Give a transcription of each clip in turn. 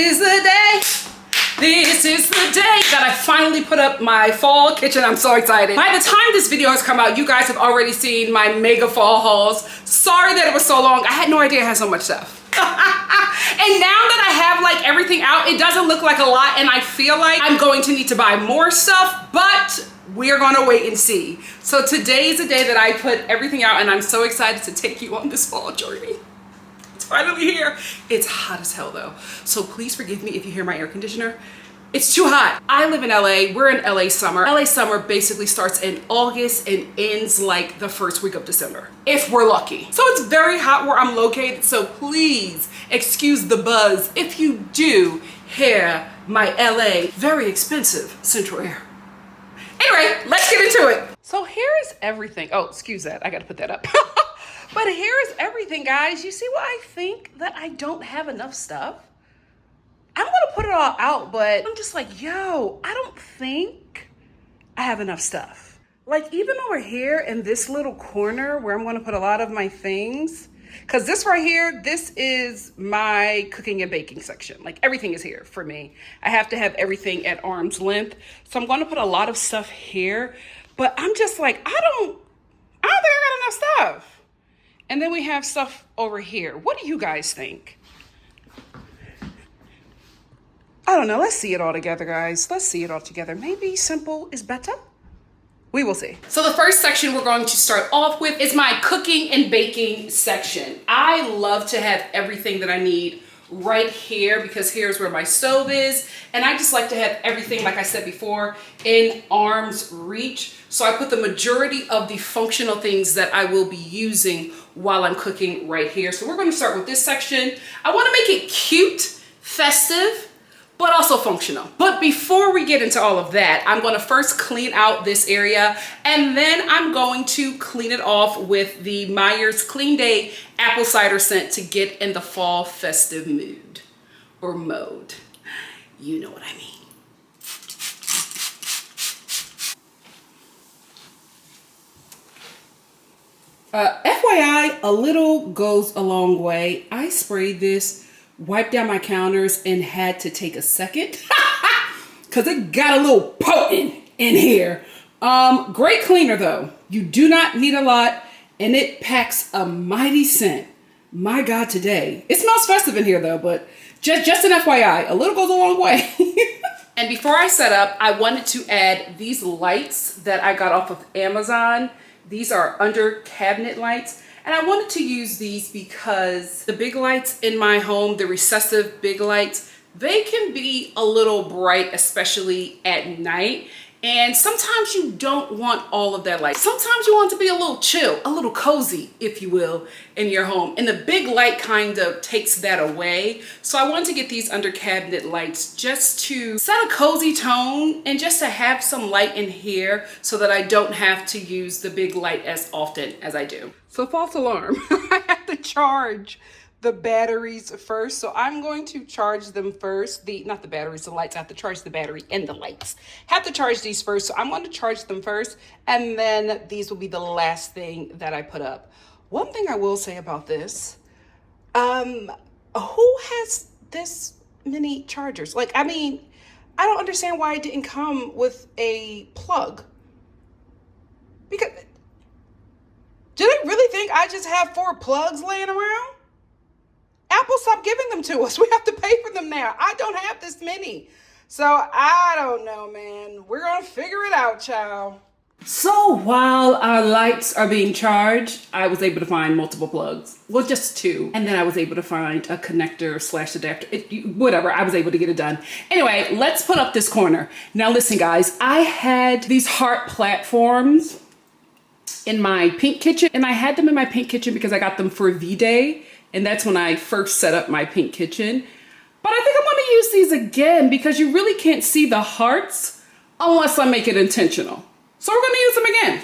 is the day. This is the day that I finally put up my fall kitchen. I'm so excited. By the time this video has come out, you guys have already seen my mega fall hauls. Sorry that it was so long. I had no idea I had so much stuff. And now that I have like everything out, it doesn't look like a lot, and I feel like I'm going to need to buy more stuff, but we're gonna wait and see. So today is the day that I put everything out, and I'm so excited to take you on this fall journey. It's finally here. It's hot as hell though, so please forgive me if you hear my air conditioner. It's too hot. I live in LA. We're in LA summer. LA summer basically starts in August and ends like the first week of December, if we're lucky. So it's very hot where I'm located, so please excuse the buzz if you do hear my LA very expensive central air. Anyway, let's get into it. So here's everything. Oh, excuse that. I gotta put that up. But here's everything, guys. You see why I think that I don't have enough stuff? I'm gonna put it all out, but I'm just like, yo, I don't think I have enough stuff. Like even over here in this little corner where I'm gonna put a lot of my things, because this right here, this is my cooking and baking section. Like everything is here for me. I have to have everything at arm's length. So I'm gonna put a lot of stuff here, but I'm just like, I don't think I got enough stuff. And then we have stuff over here. What do you guys think? I don't know. Let's see it all together, guys. Let's see it all together. Maybe simple is better. We will see. So the first section we're going to start off with is my cooking and baking section. I love to have everything that I need right here because here's where my stove is. And I just like to have everything, like I said before, in arm's reach. So I put the majority of the functional things that I will be using while I'm cooking right here. So we're going to start with this section. I want to make it cute, festive, but also functional. But before we get into all of that, I'm going to first clean out this area, and then I'm going to clean it off with the Meyer's Clean Day apple cider scent to get in the fall festive mood or mode. You know what I mean. FYI, a little goes a long way. I sprayed this, wiped down my counters, and had to take a second because it got a little potent in here. Great cleaner though. You do not need a lot, and it packs a mighty scent. My God, today. It smells festive in here though, but just an FYI, a little goes a long way. And before I set up, I wanted to add these lights that I got off of Amazon. These are under cabinet lights. And I wanted to use these because the big lights in my home, the recessive big lights, they can be a little bright, especially at night. And sometimes you don't want all of that light. Sometimes you want to be a little chill, a little cozy, if you will, in your home. And the big light kind of takes that away. So I wanted to get these under cabinet lights just to set a cozy tone and just to have some light in here so that I don't have to use the big light as often as I do. So false alarm, I have to charge the batteries first. So I'm going to charge them first. Not the batteries, the lights. I have to charge the battery and the lights. Have to charge these first. So I'm going to charge them first. And then these will be the last thing that I put up. One thing I will say about this, who has this many chargers? Like, I mean, I don't understand why it didn't come with a plug. Because, do they really think I just have 4 plugs laying around? Apple stopped giving them to us. We have to pay for them now. I don't have this many. So I don't know, man. We're going to figure it out, child. So while our lights are being charged, I was able to find multiple plugs. Well, just 2. And then I was able to find a connector / adapter. Whatever, I was able to get it done. Anyway, let's put up this corner. Now listen, guys. I had these heart platforms in my pink kitchen. And I had them in my pink kitchen because I got them for V-Day. And that's when I first set up my pink kitchen. But I think I'm going to use these again because you really can't see the hearts unless I make it intentional. So we're going to use them again.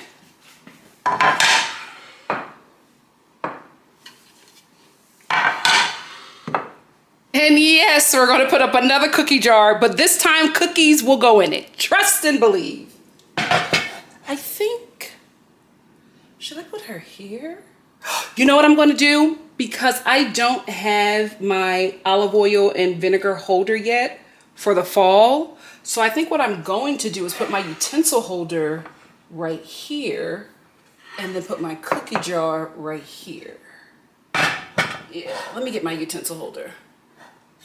And yes, we're going to put up another cookie jar, but this time cookies will go in it. Trust and believe. I think, should I put her here? You know what I'm going to do? because I don't have my olive oil and vinegar holder yet for the fall. So I think what I'm going to do is put my utensil holder right here and then put my cookie jar right here. Yeah, let me get my utensil holder.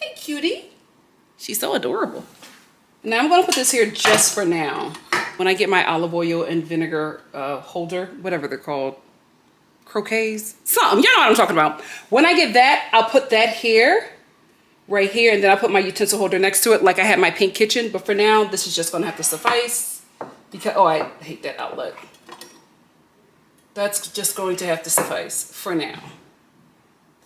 Hey, cutie. She's so adorable. Now I'm gonna put this here just for now. When I get my olive oil and vinegar holder, whatever they're called, croquets, something, you know what I'm talking about. When I get that, I'll put that here, right here, and then I'll put my utensil holder next to it like I had my pink kitchen. But for now, this is just gonna have to suffice because, oh, I hate that outlet. That's just going to have to suffice for now.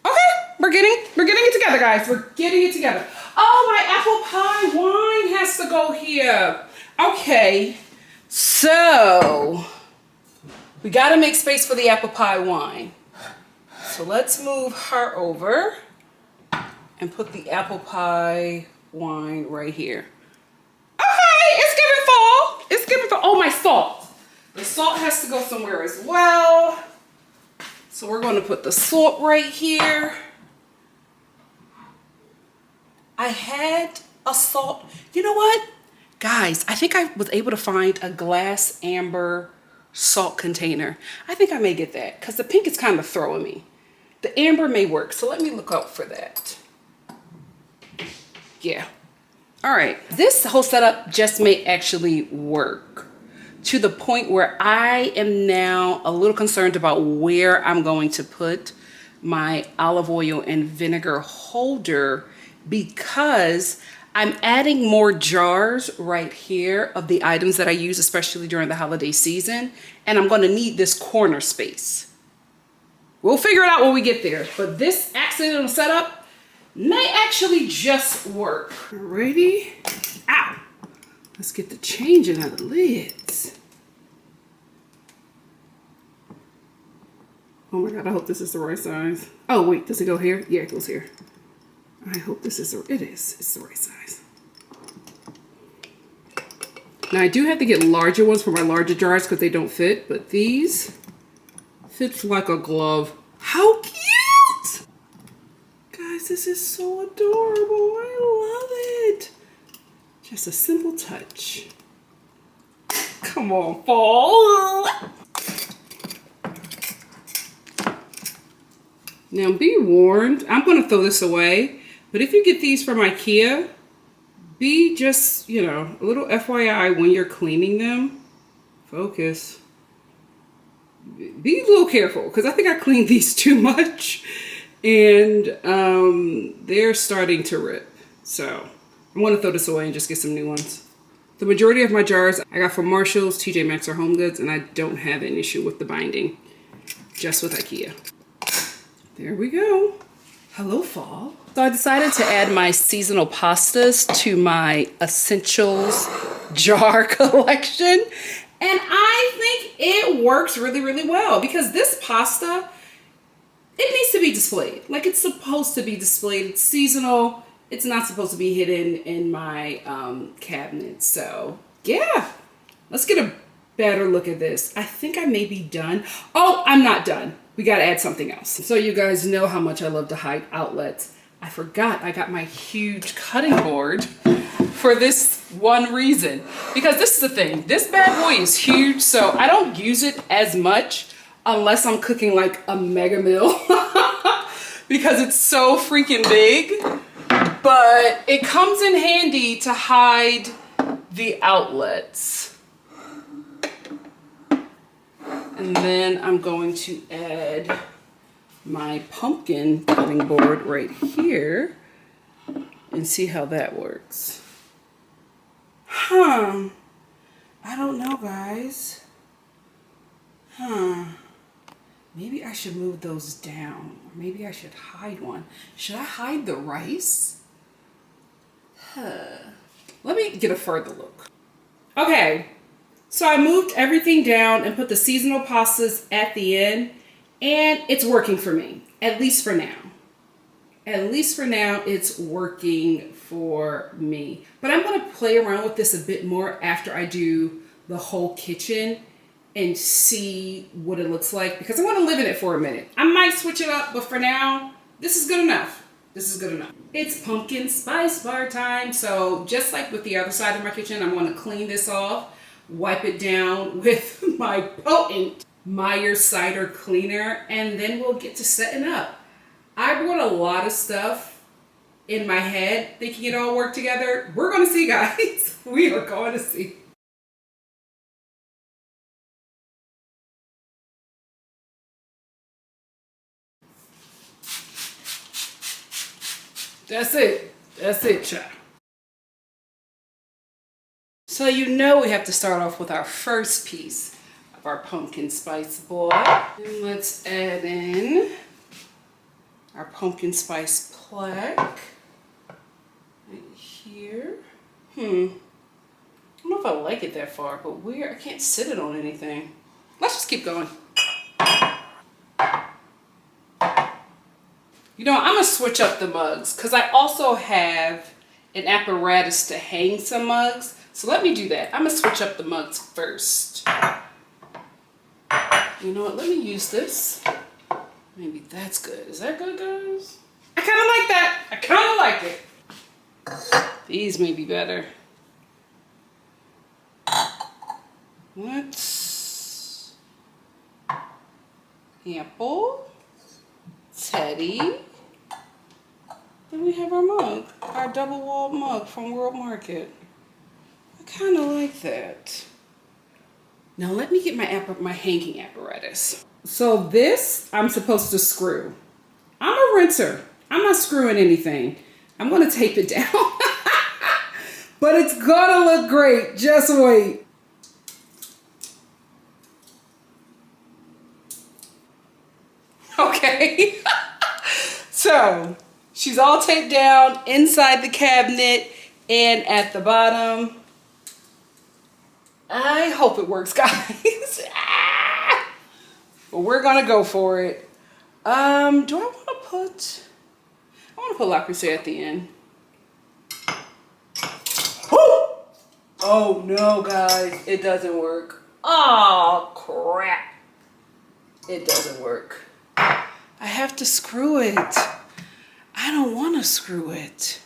Okay, we're getting it together, guys. We're getting it together. Oh, my apple pie wine has to go here. Okay, so we got to make space for the apple pie wine. So let's move her over and put the apple pie wine right here. Okay, it's giving fall. It's giving fall. Oh, my salt. The salt has to go somewhere as well. So we're going to put the salt right here. I had a salt. You know what? Guys, I think I was able to find a glass amber salt container. I think I may get that because the pink is kind of throwing me. The amber may work, so let me look out for that. Yeah. All right. This whole setup just may actually work to the point where I am now a little concerned about where I'm going to put my olive oil and vinegar holder because I'm adding more jars right here of the items that I use, especially during the holiday season, and I'm going to need this corner space. We'll figure it out when we get there, but this accidental setup may actually just work. Ready? Ow! Let's get the changing of the lids. Oh my God, I hope this is the right size. Oh wait, does it go here? Yeah, it goes here. I hope this is, it is, it's the right size. Now I do have to get larger ones for my larger jars because they don't fit, but these fits like a glove. How cute! Guys, this is so adorable. I love it. Just a simple touch. Come on, fall. Now be warned, I'm gonna throw this away, but if you get these from IKEA, be just, you know, a little FYI when you're cleaning them. Focus. Be a little careful, because I think I cleaned these too much, and they're starting to rip. So I'm gonna throw this away and just get some new ones. The majority of my jars I got from Marshalls, TJ Maxx, or Home Goods, and I don't have an issue with the binding, just with IKEA. There we go. Hello, fall. So I decided to add my seasonal pastas to my essentials jar collection. And I think it works really, really well because this pasta, it needs to be displayed. Like it's supposed to be displayed. It's seasonal. It's not supposed to be hidden in my cabinet. So yeah, let's get a better look at this. I think I may be done. Oh, I'm not done. We got to add something else. So you guys know how much I love to hide outlets. I forgot I got my huge cutting board for this one reason. Because this is the thing, this bad boy is huge, so I don't use it as much unless I'm cooking like a mega meal because it's so freaking big. But it comes in handy to hide the outlets. And then I'm going to add my pumpkin cutting board right here and see how that works. I don't know, guys. Maybe I should move those down. Or maybe I should hide one. Should I hide the rice? Let me get a further look. Okay. So I moved everything down and put the seasonal pastas at the end, and it's working for me, at least for now. At least for now, it's working for me. But I'm gonna play around with this a bit more after I do the whole kitchen and see what it looks like because I want to live in it for a minute. I might switch it up, but for now, this is good enough. This is good enough. It's pumpkin spice bar time. So just like with the other side of my kitchen, I'm going to clean this off, wipe it down with my potent Meyer cider cleaner, and then we'll get to setting up. I brought a lot of stuff in my head thinking it all worked together. We're going to see, guys. We are going to see. That's it. That's it, child. So you know we have to start off with our first piece of our pumpkin spice boy. And let's add in our pumpkin spice plaque right here. I don't know if I like it that far, but I can't sit it on anything. Let's just keep going. You know, I'm gonna switch up the mugs because I also have an apparatus to hang some mugs. So let me do that. I'm gonna switch up the mugs first. You know what, let me use this. Maybe that's good. Is that good, guys? I kind of like that. I kind of like it. These may be better. Let's Apple, Teddy. Then we have our mug, our double wall mug from World Market. I kind of like that. Now let me get my hanging apparatus. So this I'm supposed to screw. I'm a rinser. I'm not screwing anything. I'm gonna tape it down. But it's gonna look great. Just wait. Okay. So she's all taped down inside the cabinet and at the bottom. I hope it works, guys. But we're gonna go for it. Do I want to put? I want to put La Crusade at the end. Woo! Oh no, guys, it doesn't work. Oh crap! It doesn't work. I have to screw it. I don't want to screw it.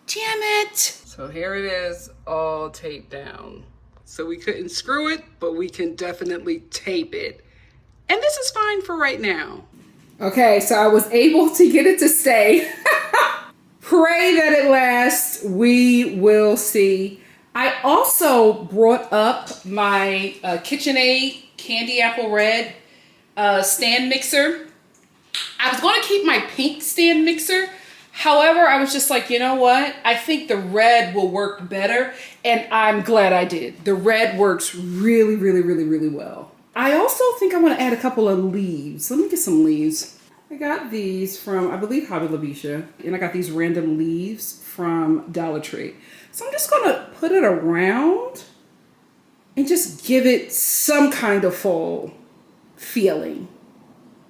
Damn it! So here it is, all taped down. So we couldn't screw it, but we can definitely tape it. And this is fine for right now. Okay, so I was able to get it to stay. Pray that it lasts. We will see. I also brought up my KitchenAid Candy Apple Red stand mixer. I was going to keep my pink stand mixer. However, I was just like, you know what? I think the red will work better. And I'm glad I did. The red works really, really, really, really well. I also think I want to add a couple of leaves. Let me get some leaves. I got these from, I believe, Hobby Lobby. And I got these random leaves from Dollar Tree. So I'm just going to put it around and just give it some kind of fall feeling.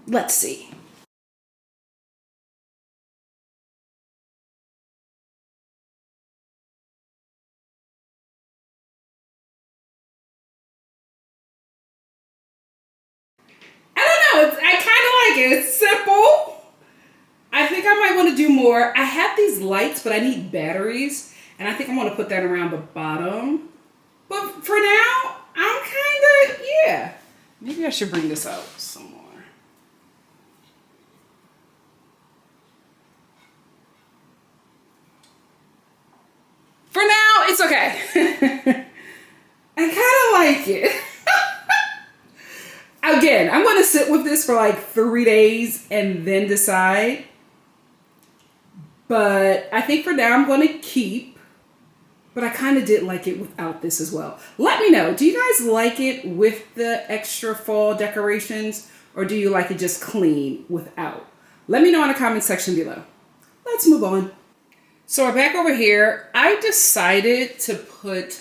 Let's see. I kind of like it. It's simple. I think I might want to do more. I have these lights, but I need batteries. And I think I want to put that around the bottom. But for now, I'm kind of, yeah. Maybe I should bring this out some more. For now, it's okay. I kind of like it. Again, I'm going to sit with this for like 3 days and then decide. But I think for now I'm going to keep. But I kind of did like it without this as well. Let me know. Do you guys like it with the extra fall decorations? Or do you like it just clean without? Let me know in the comment section below. Let's move on. So we're back over here. I decided to put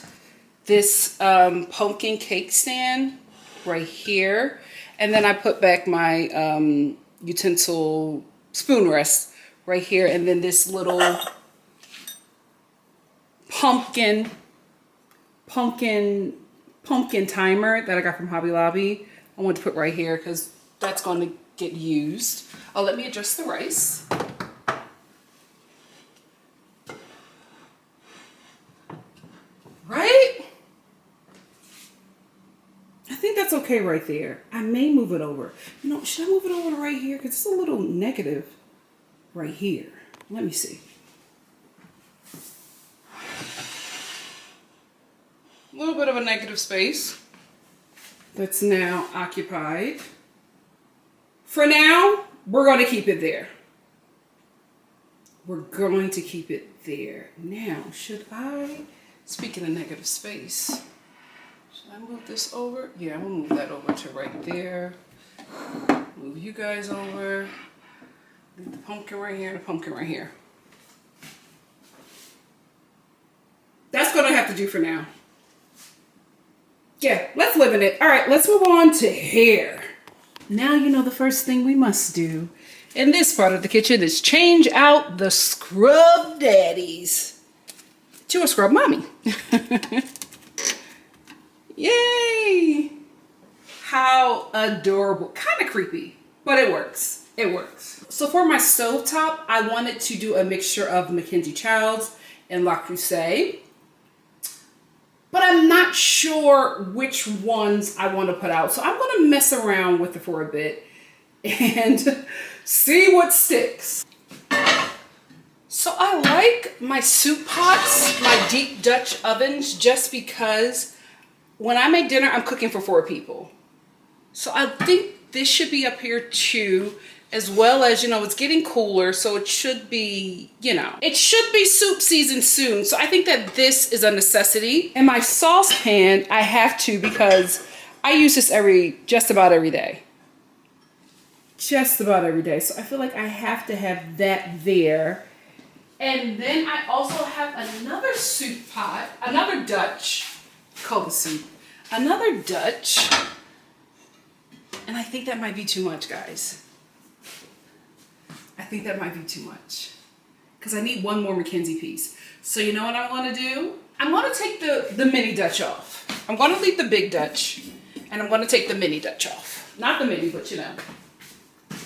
this pumpkin cake stand right here, and then I put back my utensil spoon rest right here, and then this little pumpkin pumpkin timer that I got from Hobby Lobby. I want to put right here because that's going to get used. Oh, let me adjust the rice. Right? I think that's okay right there. I may move it over. You know, should I move it over to right here? Because it's a little negative right here. Let me see. A little bit of a negative space that's now occupied. For now, we're going to keep it there. We're going to keep it there. Now, should I, speaking of negative space, should I move this over? Yeah, I'm going to move that over to right there. Move you guys over. Leave the pumpkin right here, the pumpkin right here. That's going to have to do for now. Yeah, let's live in it. All right, let's move on to hair. Now you know the first thing we must do in this part of the kitchen is change out the scrub daddies to a scrub mommy. Yay! How adorable. Kind of creepy, but it works. It works. So for my stovetop, I wanted to do a mixture of Mackenzie Childs and Le Creuset. But I'm not sure which ones I want to put out. So I'm going to mess around with it for a bit and see what sticks. So I like my soup pots, my deep Dutch ovens, just because when I make dinner, I'm cooking for 4 people. So I think this should be up here too, as well as, you know, it's getting cooler, so it should be, you know, it should be soup season soon. So I think that this is a necessity. And my saucepan, I have to because I use this just about every day. Just about every day. So I feel like I have to have that there. And then I also have another soup pot, another Dutch, call it soup, another Dutch. And I think that might be too much, guys. I think that might be too much because I need one more Mackenzie piece. So you know what I'm going to do? I'm going to take the mini Dutch off. I'm going to leave the big Dutch and I'm going to take the mini Dutch off. Not the mini, but you know,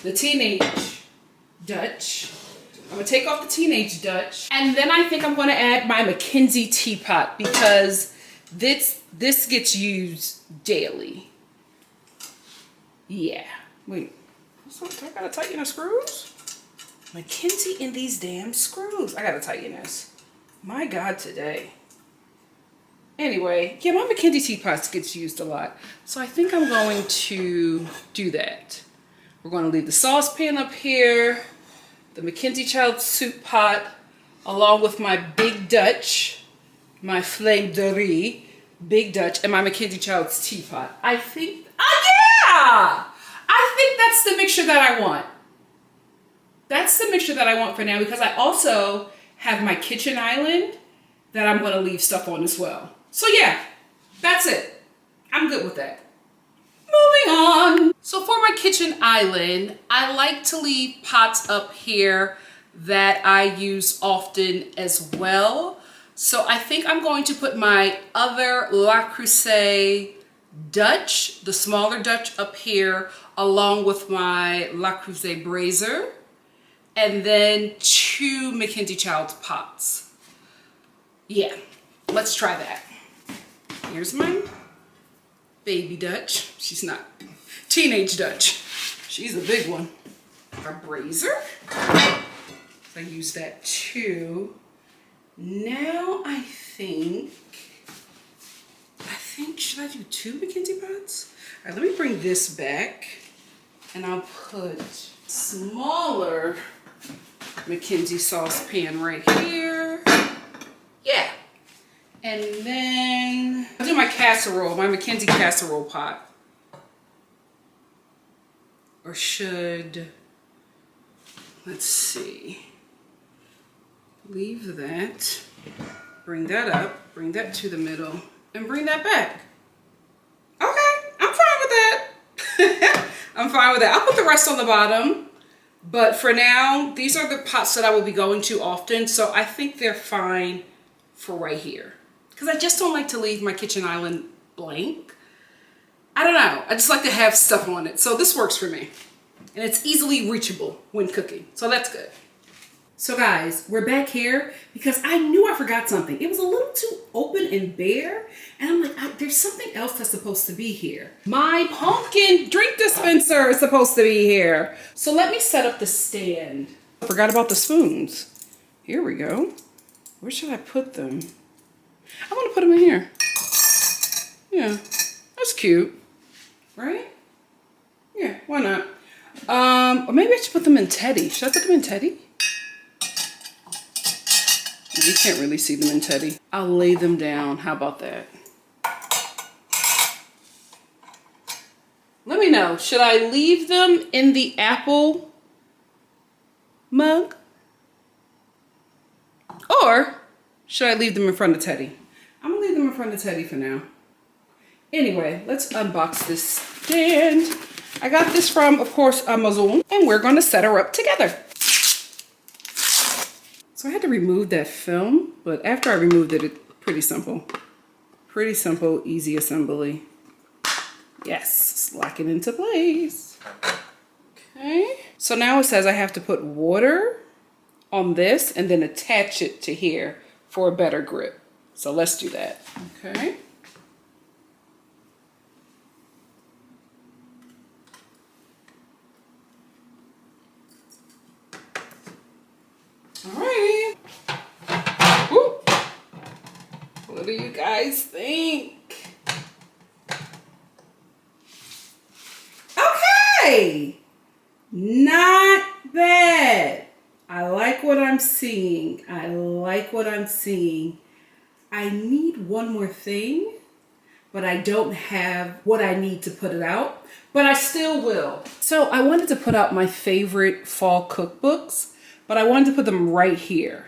the teenage Dutch. I'm going to take off the teenage Dutch. And then I think I'm going to add my Mackenzie teapot because this gets used daily. Yeah. Wait. So I got to tighten the screws? Mackenzie in these damn screws. I gotta tighten this. My God, today. Anyway, yeah, my Mackenzie teapots gets used a lot. So I think I'm going to do that. We're going to leave the saucepan up here, the Mackenzie Child soup pot, along with my big Dutch, my flame de riz, big Dutch, and my Mackenzie Child's teapot. I think, yeah! I think that's the mixture that I want. That's the mixture that I want for now because I also have my kitchen island that I'm going to leave stuff on as well. So yeah, that's it. I'm good with that. Moving on. So for my kitchen island, I like to leave pots up here that I use often as well. So I think I'm going to put my other Le Creuset Dutch, the smaller Dutch up here, along with my Le Creuset brazier. And then 2 Mackenzie Childs pots. Yeah, let's try that. Here's my baby Dutch. She's not teenage Dutch. She's a big one. Our brazier. I use that too. Now I think, should I do 2 Mackenzie pots? All right, let me bring this back and I'll put smaller Mackenzie saucepan right here. Yeah. And then I'll do my casserole, my Mackenzie casserole pot. Or should, let's see, leave that, bring that up, bring that to the middle, and bring that back. Okay, I'm fine with that. I'm fine with that. I'll put the rest on the bottom. But for now, these are the pots that I will be going to often. So I think they're fine for right here. Because I just don't like to leave my kitchen island blank. I don't know. I just like to have stuff on it. So this works for me. And it's easily reachable when cooking. So that's good. So guys, we're back here because I knew I forgot something. It was a little too open and bare. And I'm like, there's something else that's supposed to be here. My pumpkin drink dispenser is supposed to be here. So let me set up the stand. I forgot about the spoons. Here we go. Where should I put them? I want to put them in here. Yeah, that's cute. Right? Yeah, why not? Or maybe I should put them in Teddy. Should I put them in Teddy? You can't really see them in Teddy. I'll lay them down. How about that? Let me know. Should I leave them in the apple mug? Or should I leave them in front of Teddy? I'm gonna leave them in front of Teddy for now. Anyway, let's unbox this stand. I got this from, of course, Amazon, and we're gonna set her up together. So I had to remove that film, but after I removed it, it's pretty simple. Pretty simple, easy assembly. Yes, lock it into place. Okay. So now it says I have to put water on this and then attach it to here for a better grip. So let's do that. Okay. Alrighty. Woo. What do you guys think? Okay. Not bad. I like what I'm seeing. I like what I'm seeing. I need one more thing, but I don't have what I need to put it out, but I still will. So I wanted to put out my favorite fall cookbooks, but I wanted to put them right here.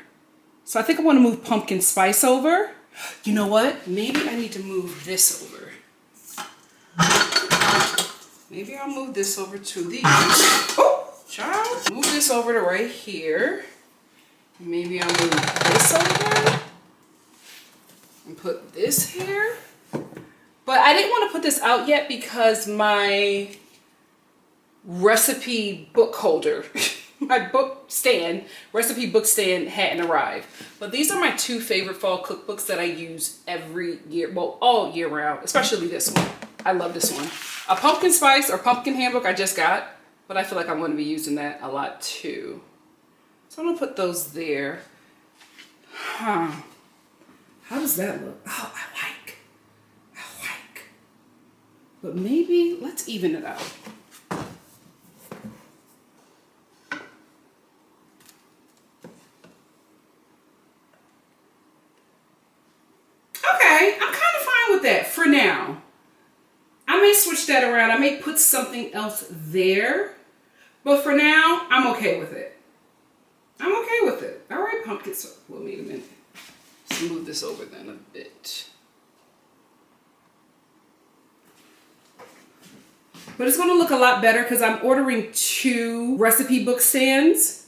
So I think I want to move pumpkin spice over. You know what? Maybe I need to move this over. Maybe I'll move this over to the, oh, child. Move this over to right here. Maybe I'll move this over and put this here. But I didn't want to put this out yet because my recipe book holder, my recipe book stand hadn't arrived. But these are my two favorite fall cookbooks that I use every year, well, all year round, especially this one. I love this one. A pumpkin spice or pumpkin handbook I just got, but I feel like I'm going to be using that a lot too. So I'm going to put those there. Huh. How does that look? Oh, I like. But maybe let's even it out. Okay, I'm kind of fine with that for now. I may switch that around. I may put something else there. But for now, I'm okay with it. I'm okay with it. All right, pumpkin. So, well, wait a minute. Let's move this over then a bit. But it's going to look a lot better because I'm ordering 2 recipe book stands.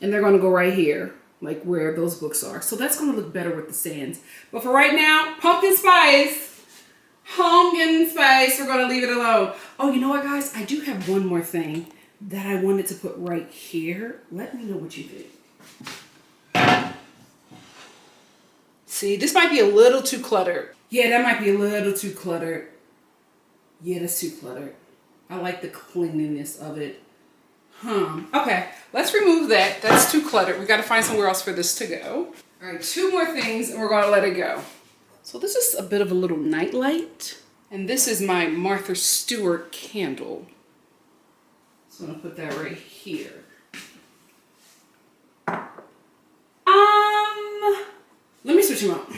And they're going to go right here, like where those books are. So that's going to look better with the stands. But for right now, pumpkin spice. Pumpkin spice. We're going to leave it alone. Oh, you know what, guys? I do have one more thing that I wanted to put right here. Let me know what you think. See, this might be a little too cluttered. Yeah, that might be a little too cluttered. Yeah, that's too cluttered. I like the cleanliness of it. Okay, let's remove that. That's too cluttered. We got to find somewhere else for this to go. All right, 2 more things and we're going to let it go. So this is a bit of a little night light. And this is my Martha Stewart candle. So I'm going to put that right here. Let me switch them out.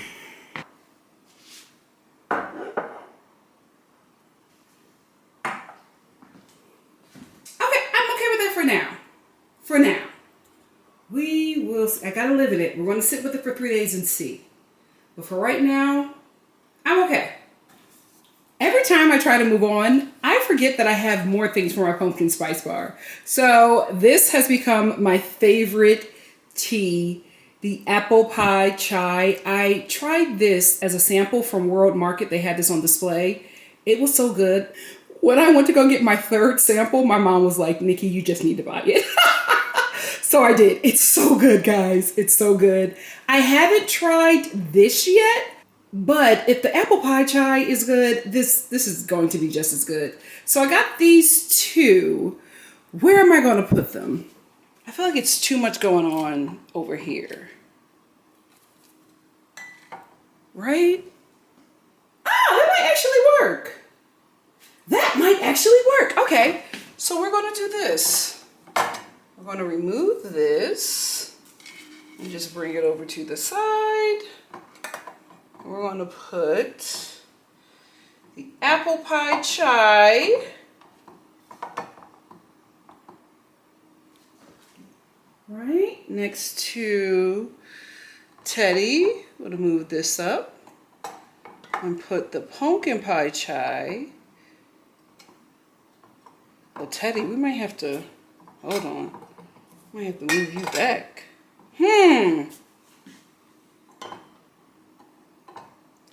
For now, we will, I gotta live in it. We're gonna sit with it for 3 days and see. But for right now, I'm okay. Every time I try to move on, I forget that I have more things for my pumpkin spice bar. So this has become my favorite tea the apple pie chai. I tried this as a sample from World Market. They had this on display. It was so good. When I went to go get my third sample, my mom was like, Nikki, you just need to buy it. So I did. It's so good, guys. It's so good. I haven't tried this yet, but if the apple pie chai is good, this is going to be just as good. So I got these two. Where am I going to put them? I feel like it's too much going on over here. Right? Oh, that might actually work. That might actually work. Okay, so we're going to do this. We're going to remove this and just bring it over to the side. We're going to put the apple pie chai right next to Teddy. We're going to move this up and put the pumpkin pie chai. Well, Teddy, we might have to, hold on. We might have to move you back. Do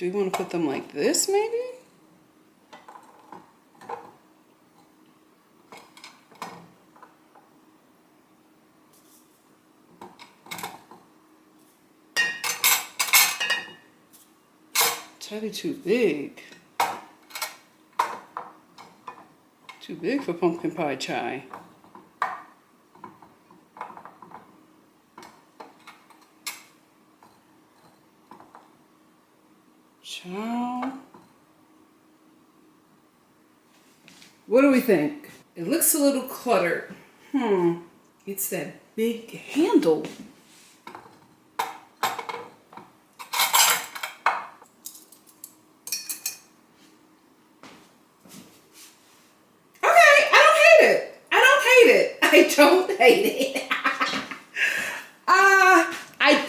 we want to put them like this, maybe? Teddy too big. Too big for pumpkin pie chai. Ciao. What do we think? It looks a little cluttered. It's that big handle. I don't hate it.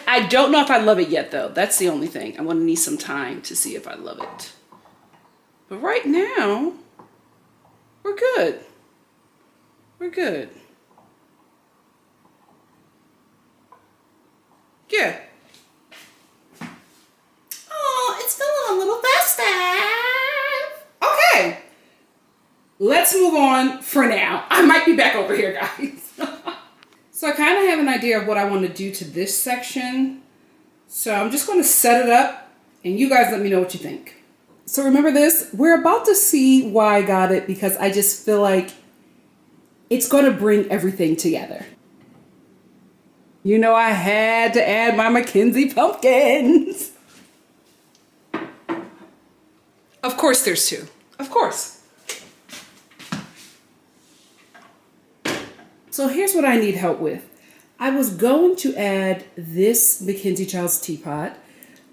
I don't know if I love it yet, though. That's the only thing. I'm going to need some time to see if I love it. But right now, we're good. We're good. Yeah. Oh, it's feeling a little festive. Okay. Let's move on for now. I might be back over here, guys. So I kind of have an idea of what I want to do to this section. So I'm just going to set it up and you guys let me know what you think. So remember this, we're about to see why I got it because I just feel like it's going to bring everything together. You know, I had to add my Mackenzie pumpkins. Of course there's two. Of course. So here's what I need help with. I was going to add this Mackenzie Child's teapot.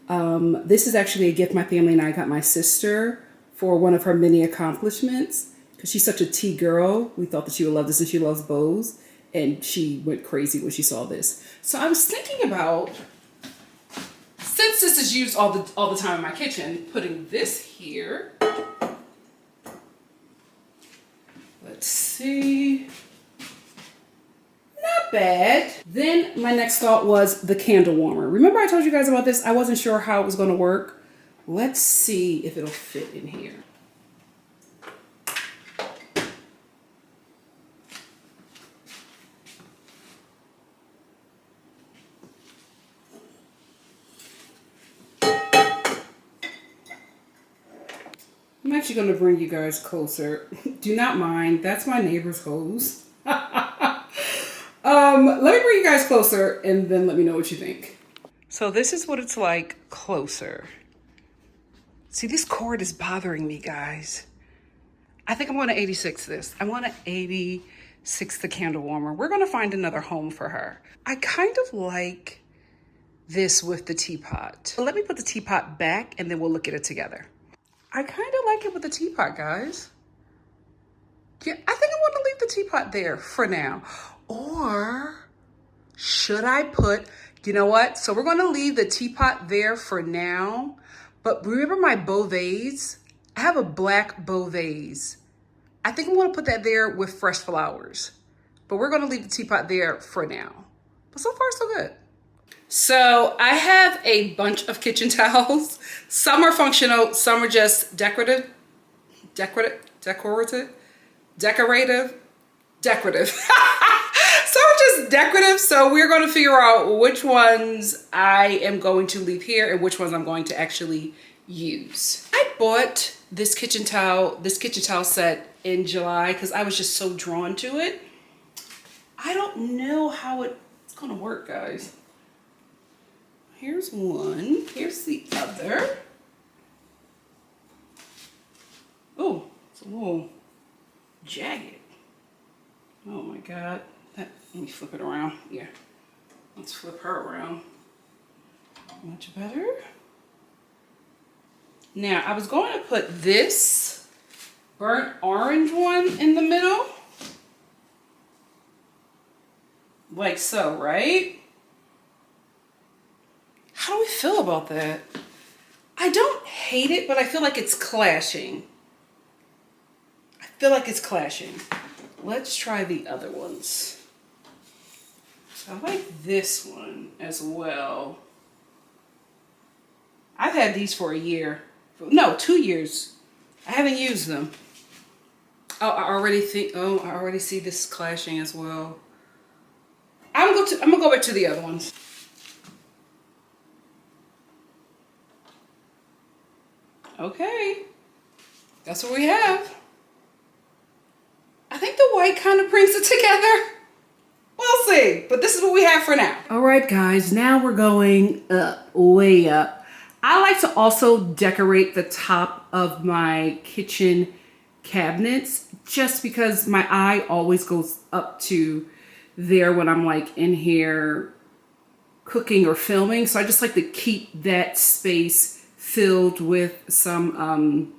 This is actually a gift my family and I got my sister for one of her many accomplishments. Because she's such a tea girl. We thought that she would love this and she loves bows. And she went crazy when she saw this. So I was thinking about, since this is used all the time in my kitchen, putting this here. Let's see. Not bad. Then my next thought was the candle warmer. Remember I told you guys about this? I wasn't sure how it was going to work. Let's see if it'll fit in here. I'm actually going to bring you guys closer. Do not mind. That's my neighbor's hose. Let me bring you guys closer and then let me know what you think. So this is what it's like closer. See, this cord is bothering me, guys. I think I'm going to 86 this. I want to 86 the candle warmer. We're going to find another home for her. I kind of like this with the teapot. Let me put the teapot back and then we'll look at it together. I kind of like it with the teapot, guys. Yeah, I think I want to leave the teapot there for now. Or should I put, you know what? So we're going to leave the teapot there for now. But remember my bow vase? I have a black bow vase. I think I'm going to put that there with fresh flowers. But we're going to leave the teapot there for now. But so far, so good. So I have a bunch of kitchen towels. Some are functional, some are just decorative. So just decorative. So we're going to figure out which ones I am going to leave here and which ones I'm going to actually use. I bought this kitchen towel set in July because I was just so drawn to it. I don't know how it's going to work, guys. Here's one. Here's the other. Oh, it's a little jagged. Oh my God. Let me flip it around. Yeah. Let's flip her around. Much better. Now, I was going to put this burnt orange one in the middle. Like so, right? How do we feel about that? I don't hate it, but I feel like it's clashing. Let's try the other ones. So I like this one as well. I've had these for a year. No, 2 years. I haven't used them. Oh, I already see this clashing as well. I'm gonna go back to the other ones. Okay, that's what we have. I think the white kind of brings it together. We'll see, but this is what we have for now. All right, guys, now we're going up, way up. I like to also decorate the top of my kitchen cabinets just because my eye always goes up to there when I'm like in here cooking or filming. So I just like to keep that space filled with some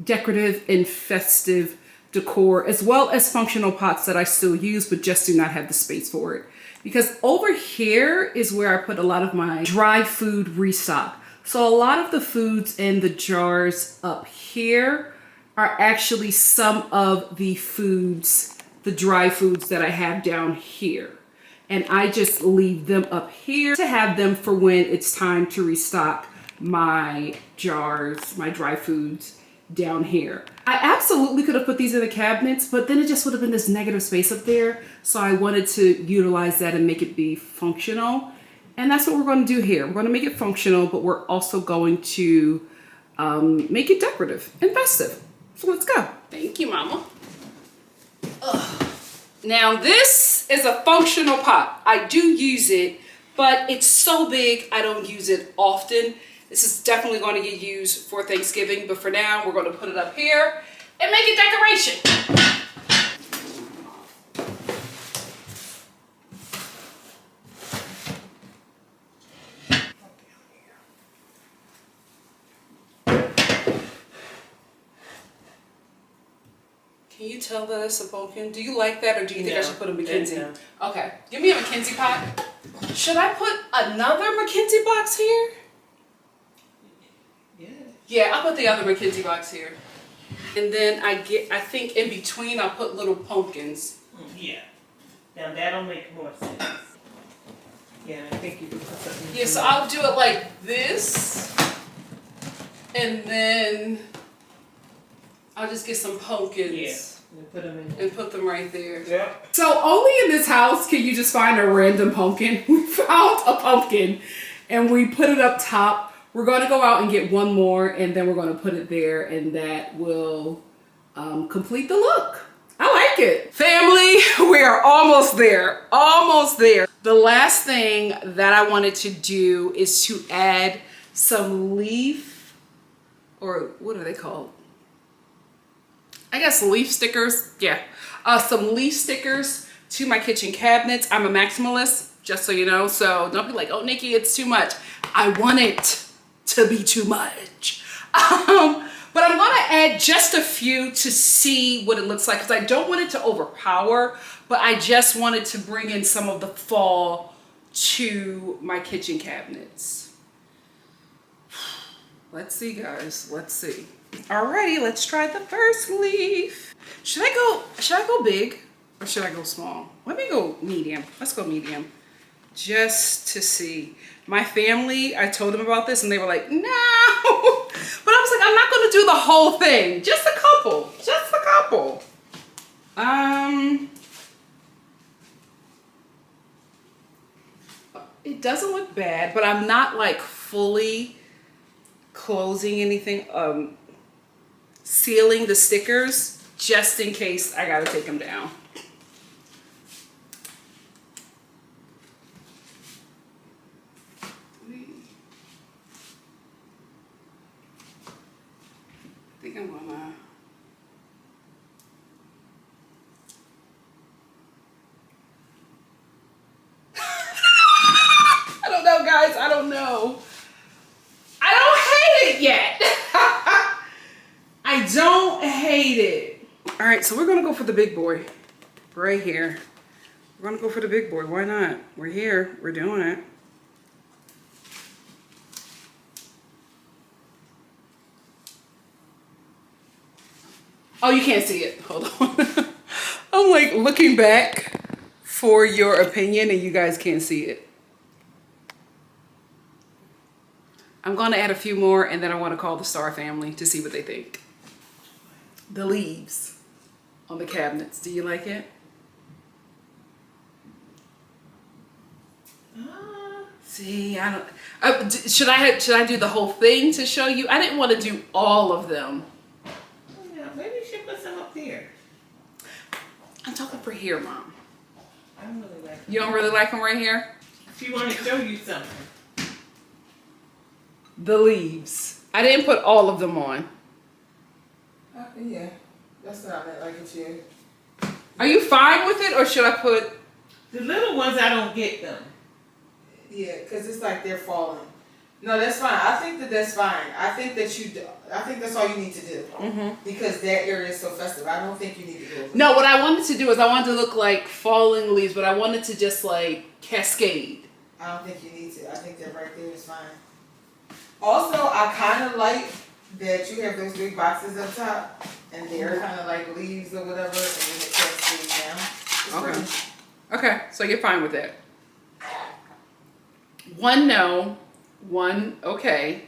decorative and festive decor, as well as functional pots that I still use, but just do not have the space for it. Because over here is where I put a lot of my dry food restock. So a lot of the foods in the jars up here are actually some of the foods, the dry foods that I have down here. And I just leave them up here to have them for when it's time to restock my jars, my dry foods down here. I absolutely could have put these in the cabinets, but then it just would have been this negative space up there. So I wanted to utilize that and make it be functional. And that's what we're going to do here. We're going to make it functional, but we're also going to make it decorative and festive. So let's go. Thank you, Mama. Ugh. Now this is a functional pot. I do use it, but it's so big I don't use it often. This is definitely going to get used for Thanksgiving, but for now we're going to put it up here and make it decoration. Can you tell that it's a pumpkin? Do you like that, or do you think I should put a Mackenzie? No. Okay, give me a Mackenzie pot. Should I put another Mackenzie box here? Yeah, I'll put the other Mackenzie box here. And then I think in between I'll put little pumpkins. Yeah. Now that'll make more sense. Yeah, I think you can put something. Yeah, so I'll do it like this. And then I'll just get some pumpkins. Yeah. And put them in. And put them right there. Yeah. So only in this house can you just find a random pumpkin. We found a pumpkin and we put it up top. We're going to go out and get one more, and then we're going to put it there, and that will complete the look. I like it. Family, we are almost there. Almost there. The last thing that I wanted to do is to add some leaf, or what are they called? I guess leaf stickers. Yeah. Some leaf stickers to my kitchen cabinets. I'm a maximalist, just so you know. So don't be like, oh, Nikki, it's too much. I want it to be too much. But I'm gonna add just a few to see what it looks like, because I don't want it to overpower, but I just wanted to bring in some of the fall to my kitchen cabinets. Let's see, guys, let's see. Alrighty, let's try the first leaf. Should I go big or should I go small? Let me go medium. Let's go medium. just to see. My family, I told them about this and they were like, no. But I was like, I'm not gonna do the whole thing. Just a couple, just a couple. It doesn't look bad, but I'm not like fully closing anything, sealing the stickers just in case I gotta take them down. I think I'm gonna. I don't know, guys. I don't know. I don't hate it yet. I don't hate it. All right, so we're gonna go for the big boy right here. We're gonna go for the big boy. Why not? We're here. We're doing it. Oh, you can't see it. Hold on. I'm like looking back for your opinion and you guys can't see it. I'm gonna add a few more and then I wanna call the Star family to see what they think. The leaves on the cabinets. Do you like it? See, I don't. Should I do the whole thing to show you? I didn't want to do all of them. Yeah, maybe you should put some up there. I'm talking for here, Mom. I don't really like them. You don't really like them right here? She wanted to show you something. The leaves. I didn't put all of them on. Yeah, that's not like it too. Are you fine with it, or should I put? The little ones, I don't get them. Yeah, because it's like they're falling. No, that's fine. I think that's fine. I think that's all you need to do. Because that area is so festive. I don't think you need to go. No, what I wanted to do is I wanted to look like falling leaves, but I wanted to just like cascade. I don't think you need to. I think that right there is fine. Also, I kind of like that you have those big boxes up top, and they're kind of like leaves or whatever, and then it cascades down. It's Okay. pretty. Okay, so you're fine with it. One no, one okay.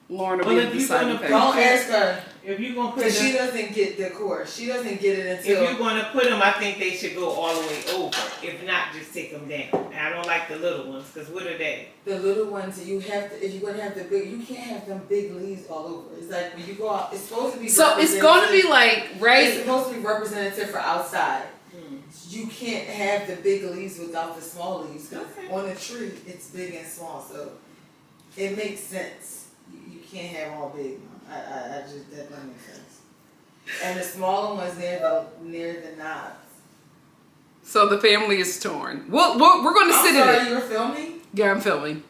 Lauren will Well, be if you're deciding gonna factor. Don't ask her, If you're gonna put because she them, doesn't get decor. She doesn't get it if until. you're gonna put them, I think they should go all the way over. If not, just take them down. And I don't like the little ones, because what are they? The little ones, you have to, if you're gonna have the big, you can't have them big leaves all over. It's like when you go out, it's supposed to be. So it's going to be like, It's right? supposed to be representative for outside. You can't have the big leaves without the small leaves. 'Cause Okay. on a tree, it's big and small, so it makes sense. You can't have all big. I just, that doesn't make sense. And the smaller ones near the knobs. So the family is torn. We're going to I'm sit in sorry, it. you were filming? Yeah, I'm filming.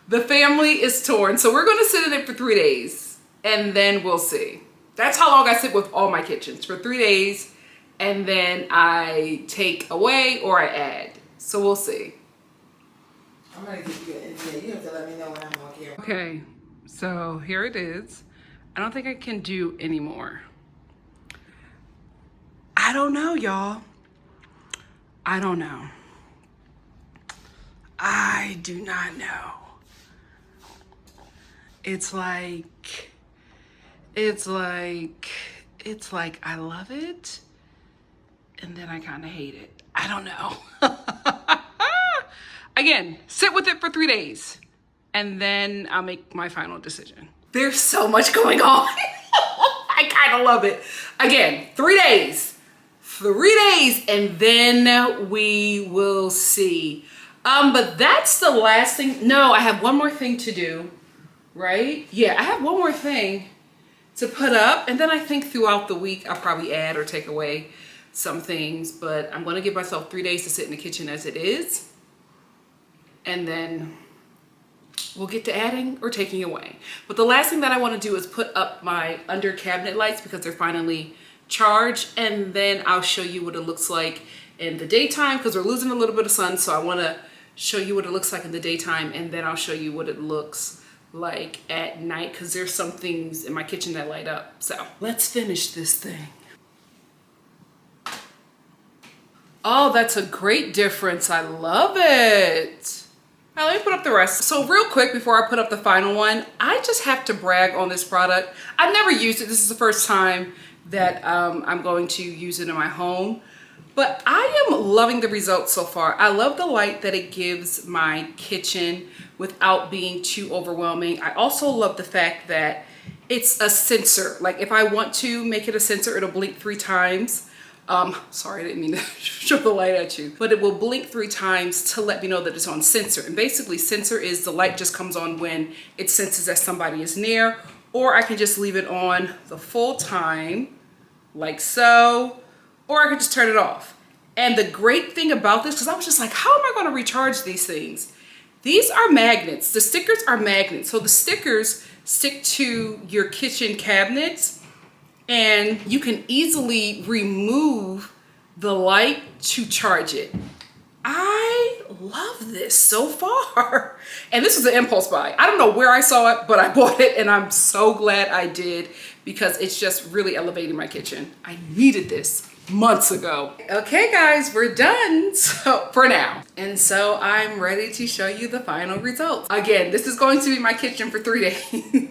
The family is torn. So we're going to sit in it for 3 days and then we'll see. That's how long I sit with all my kitchens, for 3 days. And then I take away or I add. So we'll see. I'm gonna give you an NDA. You have to let me know when I'm on camera. Okay, so here it is. I don't think I can do any more. I don't know, y'all. I don't know. I do not know. It's like I love it, and then I kind of hate it. I don't know. Again, sit with it for 3 days, and then I'll make my final decision. There's so much going on. I kind of love it. Again, 3 days. 3 days, and then we will see. But that's the last thing. No, I have one more thing to do, right? Yeah, I have one more thing to put up, and then I think throughout the week I'll probably add or take away some things, but I'm going to give myself 3 days to sit in the kitchen as it is, and then we'll get to adding or taking away. But the last thing that I want to do is put up my under cabinet lights because they're finally charged, and then I'll show you what it looks like in the daytime because we're losing a little bit of sun, so I want to show you what it looks like in the daytime, and then I'll show you what it looks like at night because there's some things in my kitchen that light up. So let's finish this thing. Oh, that's a great difference. I love it. Now let me put up the rest. So real quick before I put up the final one, I just have to brag on this product. I've never used it. This is the first time that I'm going to use it in my home. But I am loving the results so far. I love the light that it gives my kitchen without being too overwhelming. I also love the fact that it's a sensor. Like if I want to make it a sensor, it'll blink 3 times. Sorry, I didn't mean to show the light at you, but it will blink 3 times to let me know that it's on sensor. And basically sensor is the light just comes on when it senses that somebody is near, or I can just leave it on the full time like so, or I could just turn it off. And the great thing about this, because I was just like, how am I going to recharge these things? These are magnets. The stickers are magnets. So the stickers stick to your kitchen cabinets, and you can easily remove the light to charge it. I love this so far. And this was an impulse buy. I don't know where I saw it, but I bought it and I'm so glad I did because it's just really elevating my kitchen. I needed this months ago. Okay guys, we're done for now. And so I'm ready to show you the final results. Again, this is going to be my kitchen for 3 days.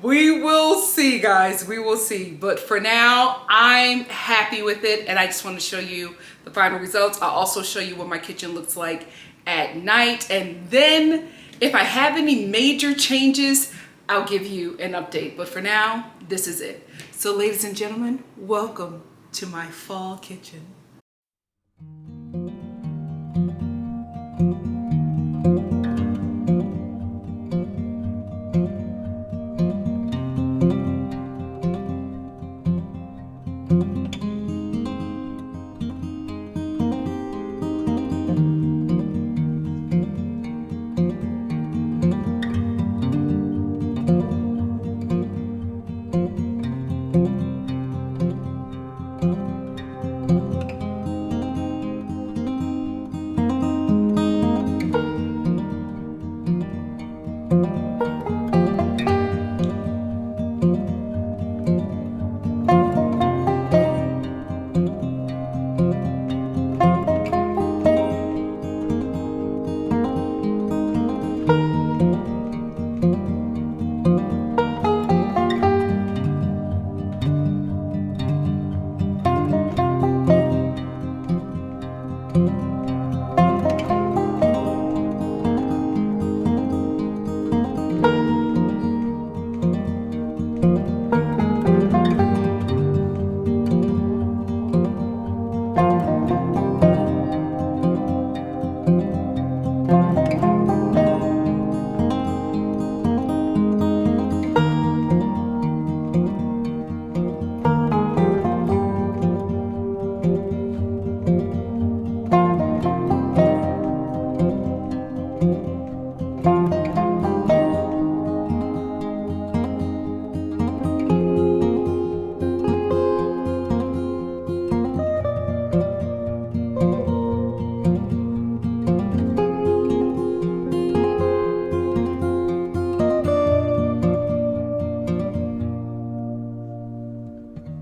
We will see, guys, we will see. But for now, I'm happy with it. And I just want to show you the final results. I'll also show you what my kitchen looks like at night. And then if I have any major changes, I'll give you an update. But for now, this is it. So ladies and gentlemen, welcome to my fall kitchen.